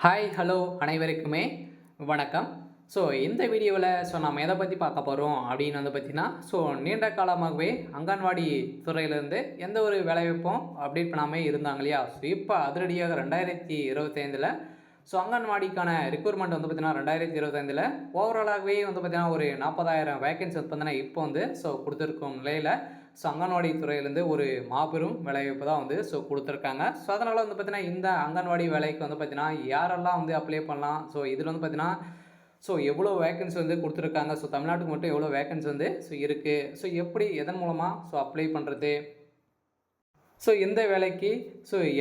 Hi hello அனைவருக்குமே வணக்கம். இந்த வீடியோவில் நம்ம எதை பற்றி பார்க்க போகிறோம் அப்படின்னு பார்த்தீங்கன்னா, நீண்ட காலமாகவே அங்கன்வாடி துறையிலேருந்து எந்த ஒரு வேலைவாய்ப்பும் அப்டேட் பண்ணாமல் இருந்தாங்க இல்லையா? இப்போ அதிரடியாக 2025ல் அங்கன்வாடிக்கான ரெக்ரூட்மெண்ட் பார்த்தீங்கன்னா 2025ல் ஓவராலாகவே பார்த்தீங்கன்னா ஒரு 40,000 வேக்கன்சி பார்த்தீங்கன்னா இப்போ கொடுத்துருக்கும் நிலையில் அங்கன்வாடி துறையிலேருந்து ஒரு மாபெரும் வேலைவாய்ப்பு தான் கொடுத்துருக்காங்க. அதனால் பார்த்தீங்கன்னா இந்த அங்கன்வாடி வேலைக்கு பார்த்தீங்கன்னா யாரெல்லாம் அப்ளை பண்ணலாம், இதில் பார்த்தீங்கன்னா எவ்வளோ வேக்கன்சி கொடுத்துருக்காங்க, தமிழ்நாட்டுக்கு மட்டும் எவ்வளோ வேக்கன்சி இருக்குது, எப்படி எதன் மூலமாக அப்ளை பண்ணுறது, இந்த வேலைக்கு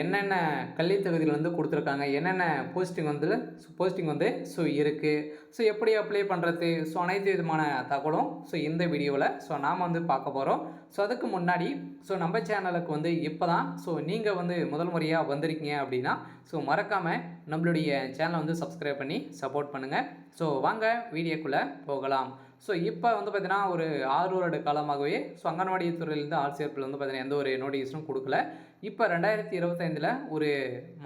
என்னென்ன கல்வி தகுதிகள் கொடுத்துருக்காங்க, என்னென்ன போஸ்டிங் இருக்குது, எப்படி அப்ளை பண்ணுறது, அனைத்து விதமான தகவலும் இந்த வீடியோவில் நாம் பார்க்க போகிறோம். அதுக்கு முன்னாடி நம்ம சேனலுக்கு இப்போ தான் நீங்கள் முதல் முறையாக வந்திருக்கீங்க அப்படின்னா மறக்காமல் நம்மளுடைய சேனலை சப்ஸ்கிரைப் பண்ணி சப்போர்ட் பண்ணுங்கள். வாங்க வீடியோக்குள்ளே போகலாம். இப்போ பார்த்தீங்கன்னா ஒரு 6 வருட காலமாகவே அங்கன்வாடி துறையிலேருந்து ஆள் சேர்ப்பில் பார்த்தீங்கன்னா எந்த ஒரு நோட்டிஃபிகேஷனும் கொடுக்கல. இப்போ 2025ல் ஒரு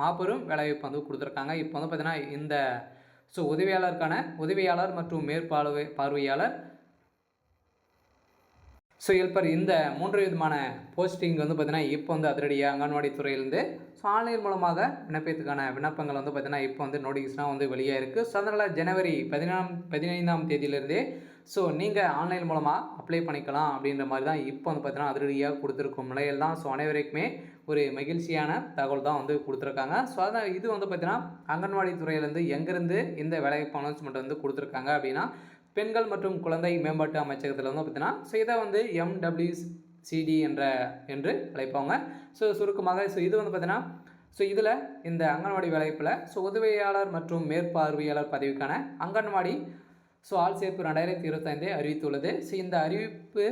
மாபெரும் வேலைவாய்ப்பு கொடுத்துருக்காங்க. இப்போ பார்த்தீங்கன்னா இந்த உதவியாளர் மற்றும் பார்வையாளர் ஹெல்ப்பர் இந்த 3 விதமான போஸ்டிங் பார்த்தீங்கன்னா இப்போ அதிரடியாக அங்கன்வாடி துறையிலேருந்து ஆன்லைன் மூலமாக விண்ணப்பத்துக்கான விண்ணப்பங்கள் பார்த்தீங்கன்னா இப்போ நோட்டிஃபிகேஷனாக வெளியே இருக்குது. அதனால் ஜனவரி 15ஆம் தேதியிலேருந்தே நீங்கள் ஆன்லைன் மூலமாக அப்ளை பண்ணிக்கலாம் அப்படின்ற மாதிரி தான் இப்போ பார்த்தீங்கன்னா அதிரடியாக கொடுத்துருக்கும் நிலையில் தான் அனைவருக்குமே ஒரு மகிழ்ச்சியான தகவல் தான் கொடுத்துருக்காங்க. அதான் இது பார்த்தீங்கன்னா அங்கன்வாடி துறையிலேருந்து எங்கேருந்து இந்த வேலைவாய்ப்பு அனௌன்ஸ்மெண்ட் கொடுத்துருக்காங்க அப்படின்னா, பெண்கள் மற்றும் குழந்தை மேம்பாட்டு அமைச்சகத்தில் பார்த்தீங்கன்னா இதை MWCD என்று அழைப்பாங்க. சுருக்கமாக இது பார்த்தீங்கன்னா இதில் இந்த அங்கன்வாடி வேலைவாய்ப்பில் உதவியாளர் மற்றும் மேற்பார்வையாளர் பதவிக்கான அங்கன்வாடி ஆள் சேர்ப்பு 2025 அறிவித்துள்ளது. இந்த அறிவிப்பு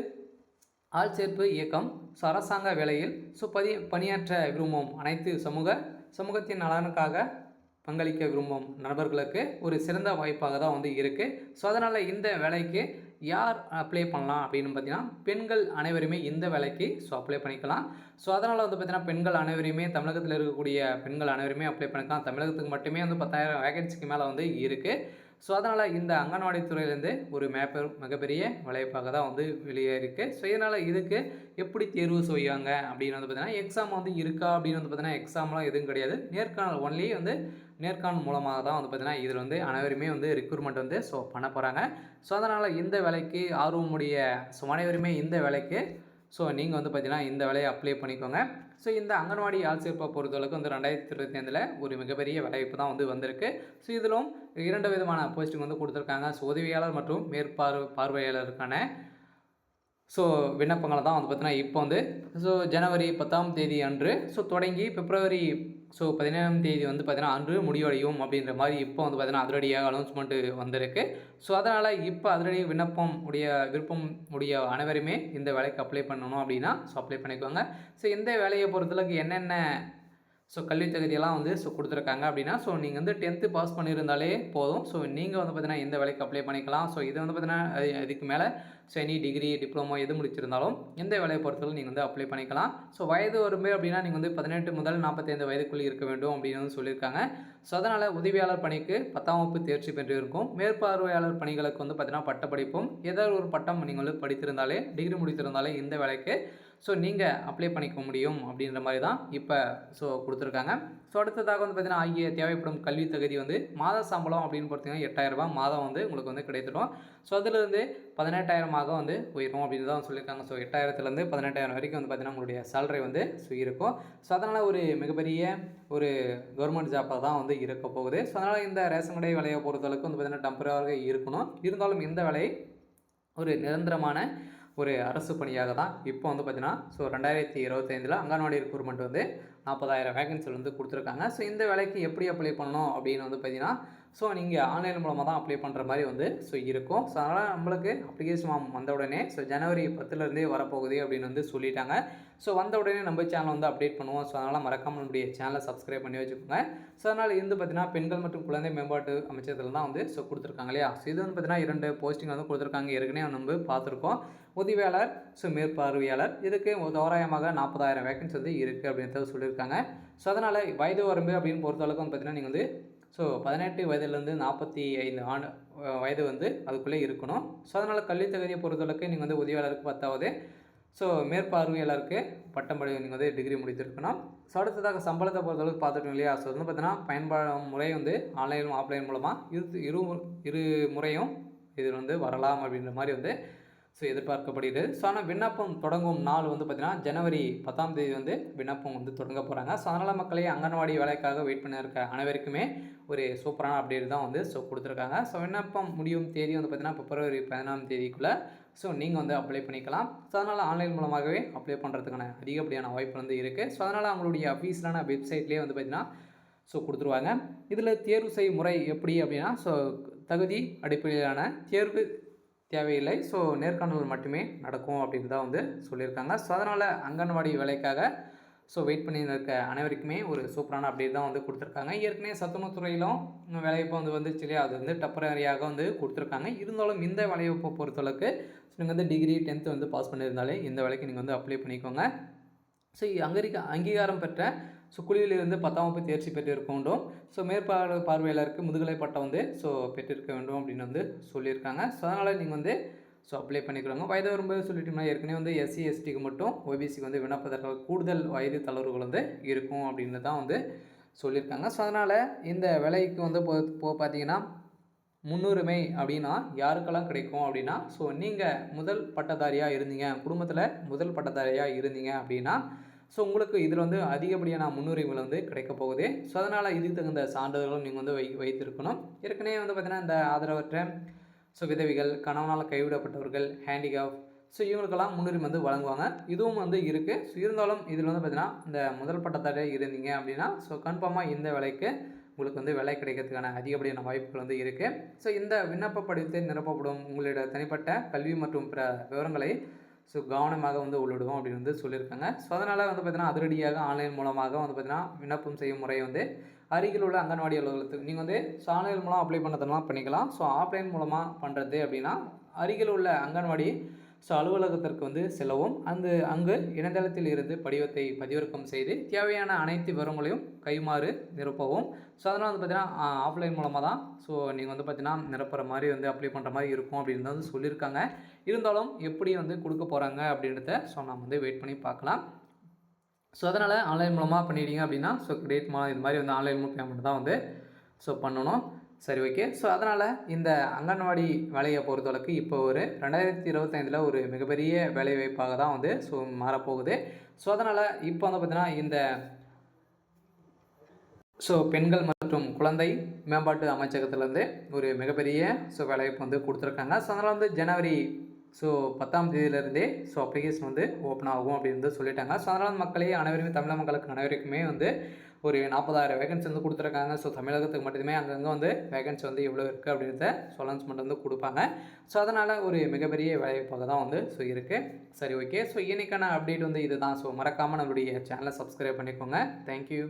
ஆள் சேர்ப்பு இயக்கம் அரசாங்க வேலையில் பணியாற்ற விரும்பும் அனைத்து சமூகத்தின் நலனுக்காக பங்களிக்க விரும்பும் நபர்களுக்கு ஒரு சிறந்த வாய்ப்பாக தான் இருக்குது. அதனால் இந்த வேலைக்கு யார் அப்ளை பண்ணலாம் அப்படின்னு பார்த்தீங்கன்னா, பெண்கள் அனைவருமே இந்த வேலைக்கு அப்ளை பண்ணிக்கலாம். அதனால் பார்த்தீங்கன்னா பெண்கள் அனைவரையுமே தமிழகத்தில் இருக்கக்கூடிய பெண்கள் அனைவருமே அப்ளை பண்ணிக்கலாம். தமிழகத்துக்கு மட்டுமே 10,000 வேகன்சிக்கு மேலே இருக்குது. அதனால் இந்த அங்கன்வாடி துறையிலேருந்து ஒரு மிகப்பெரிய வேலைவாய்ப்பாக தான் வெளியே இருக்குது. இதனால் இதுக்கு எப்படி தேர்வு செய்வாங்க அப்படின்னு பார்த்தீங்கன்னா, எக்ஸாம் இருக்கா அப்படின்னு பார்த்தீங்கன்னா எக்ஸாம்லாம் எதுவும் கிடையாது. நேர்காணல் ஒன்லி நேர்காணல் மூலமாக தான் பார்த்தீங்கன்னா இதில் அனைவருமே ரெக்ரூட்மெண்ட் பண்ண போகிறாங்க. அதனால் இந்த வேலைக்கு ஆர்வமுடைய அனைவருமே இந்த வேலைக்கு நீங்கள் பார்த்தீங்கன்னா இந்த வேலையை அப்ளை பண்ணிக்கோங்க. இந்த அங்கன்வாடி ஆள் சேர்ப்பை பொறுத்தளவுக்கு 2025ல் ஒரு மிகப்பெரிய வேலைவாய்ப்பு தான் வந்திருக்கு. இதிலும் 2 விதமான போஸ்டிங் கொடுத்துருக்காங்க. உதவியாளர் மற்றும் பார்வையாளருக்கான விண்ணப்பங்களை தான் பார்த்தீங்கன்னா இப்போ ஜனவரி 10ஆம் தேதி அன்று தொடங்கி பிப்ரவரி 17ஆம் தேதி பார்த்தீங்கன்னா அன்று முடிவடையும் அப்படின்ற மாதிரி இப்போ பார்த்தீங்கன்னா அதிரடியாக அனௌன்ஸ்மெண்ட் வந்திருக்கு. அதனால் இப்போ அதிரடி விருப்பம் உடைய அனைவருமே இந்த வேலைக்கு அப்ளை பண்ணணும் அப்படின்னா அப்ளை பண்ணிக்கோங்க. இந்த வேலையை பொறுத்தளவுக்கு என்னென்ன கல்வி தகுதியெல்லாம் கொடுத்துருக்காங்க அப்படின்னா, நீங்கள் 10th பாஸ் பண்ணியிருந்தாலே போதும். நீங்கள் பார்த்தீங்கன்னா இந்த வேலைக்கு அப்ளை பண்ணிக்கலாம். இது பார்த்தீங்கன்னா இதுக்கு மேலே எனி டிகிரி டிப்ளமோ எது முடிச்சிருந்தாலும் இந்த வேலையை பொறுத்தவரை நீங்கள் அப்ளை பண்ணிக்கலாம். வயது வரம்பு அப்படின்னா நீங்கள் 18 முதல் 45 வயதுக்குள்ளே இருக்க வேண்டும் அப்படின்னு சொல்லியிருக்காங்க. அதனால் உதவியாளர் பணிக்கு 10ஆம் வகுப்பு தேர்ச்சி பெற்று இருக்கும். மேற்பார்வையாளர் பணிகளுக்கு பார்த்தீங்கன்னா பட்டப்படிப்பும் ஏதாவது ஒரு பட்டம் நீங்கள் படித்திருந்தாலே டிகிரி முடித்திருந்தாலே இந்த வேலைக்கு நீங்கள் அப்ளை பண்ணிக்க முடியும் அப்படின்ற மாதிரி தான் இப்போ கொடுத்துருக்காங்க. அடுத்ததாக பார்த்தீங்கன்னா ஆகிய தேவைப்படும் கல்வி தகுதி மாத சம்பளம் அப்படின்னு பார்த்தீங்கன்னா 8,000 ரூபாய் மாதம் உங்களுக்கு கிடைத்திடும். அதிலிருந்து 18,000 உயரும் அப்படின்னு தான் சொல்லியிருக்காங்க. 8,000லேருந்து 18,000 வரைக்கும் பார்த்தீங்கன்னா உங்களுடைய சேலரி இருக்கும். அதனால் ஒரு மிகப்பெரிய ஒரு கவர்மெண்ட் ஜாப்பாக தான் இருக்க போகுது. அதனால் இந்த ரேஷன் கடை வேலையை பொறுத்தளவுக்கு பார்த்தீங்கன்னா டெம்பரரியாக இருக்கணும். இருந்தாலும் இந்த வேலை ஒரு நிரந்தரமான ஒரு அரசு பணியாக தான் இப்போ பார்த்தீங்கன்னா 2025ல் அங்கன்வாடி ரெக்ரூட்மெண்ட் 40,000 வேகன்சிகள் கொடுத்துருக்காங்க. இந்த வேலைக்கு எப்படி அப்ளை பண்ணணும் அப்படின்னு பார்த்தீங்கன்னா, நீங்கள் ஆன்லைன் மூலமாக தான் அப்ளை பண்ணுற மாதிரி இருக்கும். அதனால் நம்மளுக்கு அப்ளிகேஷன் ஃபார்ம் வந்த உடனே ஜனவரி 10லேருந்தே வரப்போகுது அப்படின்னு சொல்லிட்டாங்க. வந்த உடனே நம்ம சேனல் அப்டேட் பண்ணுவோம். அதனால் மறக்காமல் நம்முடைய சேனலை சப்ஸ்கிரைப் பண்ணி வச்சுக்கோங்க. அதனால் இது பார்த்தீங்கன்னா பெண்கள் மற்றும் குழந்தை மேம்பாட்டு அமைச்சகத்தில் தான் கொடுத்துருக்காங்க இல்லையா? இது பார்த்தீங்கன்னா 2 போஸ்டிங் கொடுத்துருக்காங்க. ஏற்கனவே நம்ம பார்த்துருக்கோம். உதவியாளர் மேற்பார்வையாளர் இதுக்கு தோராயமாக 40,000 வேகன்சி இருக்குது அப்படின்றத சொல்லியிருக்காங்க. அதனால் வயது வரம்பு அப்படின்னு பொறுத்தளவுக்கு பார்த்தீங்கன்னா நீங்கள் ஸோ 18 வயதிலேருந்து 45 வயது வந்து அதுக்குள்ளே இருக்கணும். ஸோ அதனால் கல்வித் தகுதியை பொறுத்தளவுக்கு நீங்கள் வந்து உதவியாளருக்கு 10வது, ஸோ மேற்பார்வையாளருக்கு பட்டம் நீங்கள் வந்து டிகிரி முடித்திருக்கணும். ஸோ அடுத்ததாக சம்பளத்தை பொறுத்தளவுக்கு பார்த்துட்டோம் இல்லையா? ஸோ வந்து பார்த்தீங்கன்னா பயன்பாடு முறை வந்து ஆன்லைன் ஆஃப்லைன் மூலமாக இரு முறையும் இதில் வந்து வரலாம் அப்படின்ற மாதிரி வந்து ஸோ எதிர்பார்க்கப்படுகிறது. ஸோ ஆனால் விண்ணப்பம் தொடங்கும் நாள் வந்து பார்த்திங்கன்னா ஜனவரி 10ஆம் தேதி வந்து விண்ணப்பம் வந்து தொடங்க போகிறாங்க. ஸோ அதனால் மக்களே அங்கன்வாடி வேலைக்காக வெயிட் பண்ண இருக்க அனைவருக்குமே ஒரு சூப்பரான அப்டேட் தான் வந்து ஸோ கொடுத்துருக்காங்க. ஸோ விண்ணப்பம் முடியும் தேதி வந்து பார்த்திங்கன்னா பிப்ரவரி 15ஆம் தேதிக்குள்ளே ஸோ நீங்கள் வந்து அப்ளை பண்ணிக்கலாம். ஸோ அதனால் ஆன்லைன் மூலமாகவே அப்ளை பண்ணுறதுக்கான அதிகப்படியான வாய்ப்பு வந்து இருக்குது. ஸோ அதனால் அவங்களுடைய அஃபீஷியலான வெப்சைட்லேயே வந்து பார்த்திங்கன்னா ஸோ கொடுத்துருவாங்க. இதில் தேர்வு செய்யும் முறை எப்படி அப்படின்னா, ஸோ தகுதி அடிப்படையிலான தேர்வு தேவையில்லை. ஸோ நேர்காணல் மட்டுமே நடக்கும் அப்படின்னு தான் வந்து சொல்லியிருக்காங்க. ஸோ அதனால் அங்கன்வாடி வேலைக்காக ஸோ வெயிட் பண்ணி இருக்க அனைவருக்குமே ஒரு சூப்பரான அப்டேட் தான் வந்து கொடுத்துருக்காங்க. ஏற்கனவே சத்துணவு துறையிலும் வேலைவாய்ப்பு வந்து வந்துச்சு இல்லையா? அது வந்து டெம்பரரியாக வந்து கொடுத்துருக்காங்க. இருந்தாலும் இந்த வேலைவாய்ப்பை பொறுத்தளவுக்கு நீங்கள் வந்து டிகிரி 10th வந்து பாஸ் பண்ணியிருந்தாலே இந்த வேலைக்கு நீங்கள் வந்து அப்ளை பண்ணிக்கோங்க. ஸோ அங்கீகாரம் பெற்ற ஸோ குழுவிலிருந்து 10ஆம் வகுப்பு தேர்ச்சி பெற்றிருக்க வேண்டும். ஸோ பார்வையாளருக்கு முதுகலை பட்டம் வந்து ஸோ பெற்றிருக்க வேண்டும் அப்படின்னு வந்து சொல்லியிருக்காங்க. ஸோ அதனால் நீங்கள் வந்து ஸோ அப்ளை பண்ணிக்கிறாங்க. வயது வரும்போது சொல்லிட்டோம்னா ஏற்கனவே வந்து எஸ்சி எஸ்டிக்கு மட்டும் ஓபிசிக்கு வந்து விண்ணப்பதற்காக கூடுதல் வயது தளர்வுகள் வந்து இருக்கும் அப்படின்னு தான் வந்து சொல்லியிருக்காங்க. ஸோ அதனால் இந்த வேலைக்கு வந்து பார்த்தீங்கன்னா முன்னுரிமை அப்படின்னா யாருக்கெல்லாம் கிடைக்கும் அப்படின்னா, ஸோ நீங்கள் முதல் பட்டதாரியாக இருந்தீங்க, குடும்பத்தில் முதல் பட்டதாரியாக இருந்தீங்க அப்படின்னா ஸோ உங்களுக்கு இதில் வந்து அதிகப்படியான முன்னுரிமைகள் வந்து கிடைக்க போகுது. ஸோ அதனால் இதுக்கு தகுந்த சான்றிதழ்களும் நீங்கள் வந்து வைத்திருக்கணும். ஏற்கனவே வந்து பார்த்திங்கன்னா இந்த ஆதரவற்ற ஸோ விதவிகள், கணவனால் கைவிடப்பட்டவர்கள், ஹேண்டிகேப் ஸோ இவங்களுக்கெல்லாம் முன்னுரிமை வந்து வழங்குவாங்க. இதுவும் வந்து இருக்குது. ஸோ இருந்தாலும் இதில் வந்து பார்த்திங்கன்னா இந்த முதல் பட்டதாரியாக இருந்தீங்க அப்படின்னா ஸோ கன்ஃபார்மாக இந்த வேலைக்கு உங்களுக்கு வந்து வேலை கிடைக்கிறதுக்கான அதிகப்படியான வாய்ப்புகள் வந்து இருக்குது. ஸோ இந்த விண்ணப்ப படிவத்தை நிரப்பப்படும் உங்களுடைய தனிப்பட்ட கல்வி மற்றும் பிற விவரங்களை ஸோ கவனமாக வந்து உள்ளிடுவோம் அப்படின்னு வந்து சொல்லியிருக்காங்க. ஸோ அதனால் வந்து பார்த்திங்கன்னா அதிரடியாக ஆன்லைன் மூலமாக வந்து பார்த்திங்கன்னா விண்ணப்பம் செய்யும் முறை வந்து அருகில் உள்ள அங்கன்வாடி அலுவலகத்துக்கு நீங்கள் வந்து ஆன்லைன் மூலம் அப்ளை பண்ணதெல்லாம் பண்ணிக்கலாம். ஸோ ஆஃப்லைன் மூலமாக பண்ணுறது அப்படின்னா அருகில் உள்ள அங்கன்வாடி ஸோ அலுவலகத்திற்கு வந்து செல்லவும் அங்கு இணையதளத்தில் இருந்து படிவத்தை பதிவிறக்கம் செய்து தேவையான அனைத்து விவரங்களையும் கைமாறு நிரப்பவும். ஸோ அதனால் வந்து பார்த்திங்கன்னா ஆஃப்லைன் மூலமாக தான் ஸோ நீங்கள் வந்து பார்த்திங்கன்னா நிரப்புற மாதிரி வந்து அப்ளை பண்ணுற மாதிரி இருக்கும் அப்படின்னு வந்து சொல்லியிருக்காங்க. இருந்தாலும் எப்படி வந்து கொடுக்க போகிறாங்க அப்படின்றத ஸோ நம்ம வந்து வெயிட் பண்ணி பார்க்கலாம். ஸோ அதனால் ஆன்லைன் மூலமாக பண்ணிட்டீங்க அப்படின்னா ஸோ கிரெடிட் மூலம் இது மாதிரி வந்து ஆன்லைன் மூலம் பேமெண்ட் தான் வந்து ஸோ பண்ணணும். சரி, ஓகே. ஸோ அதனால் இந்த அங்கன்வாடி வேலையை பொறுத்தளவுக்கு இப்போ ஒரு 2025 ஒரு மிகப்பெரிய வேலைவாய்ப்பாக தான் வந்து ஸோ மாறப்போகுது. ஸோ அதனால் இப்போ வந்து பார்த்திங்கன்னா இந்த ஸோ பெண்கள் மற்றும் குழந்தை மேம்பாட்டு அமைச்சகத்திலேருந்து ஒரு மிகப்பெரிய ஸோ வேலைவாய்ப்பு வந்து கொடுத்துருக்காங்க. ஸோ அதனால் வந்து ஜனவரி ஸோ 10ஆம் தேதியிலேருந்தே ஸோ அப்ளிகேஷன் வந்து ஓப்பன் ஆகும் அப்படின்னு வந்து சொல்லிட்டாங்க. ஸோ அதனால் மக்களே அனைவருமே தமிழக மக்களுக்கு அனைவருக்குமே வந்து ஒரு 40,000 வேகன்சி வந்து கொடுத்துருக்காங்க. ஸோ தமிழகத்துக்கு மட்டுமே அங்கங்கே வந்து வேகன்சி வந்து எவ்வளோ இருக்குது அப்படின்றத அனௌன்ஸ்மெண்ட் வந்து கொடுப்பாங்க. ஸோ அதனால் ஒரு மிகப்பெரிய வேலைவாய்ப்பாக தான் வந்து ஸோ இருக்குது. சரி, ஓகே. ஸோ இன்றைக்கான அப்டேட் வந்து இது தான். ஸோ மறக்காமல் நம்மளுடைய சேனலை சப்ஸ்கிரைப் பண்ணிக்கோங்க. தேங்க்யூ.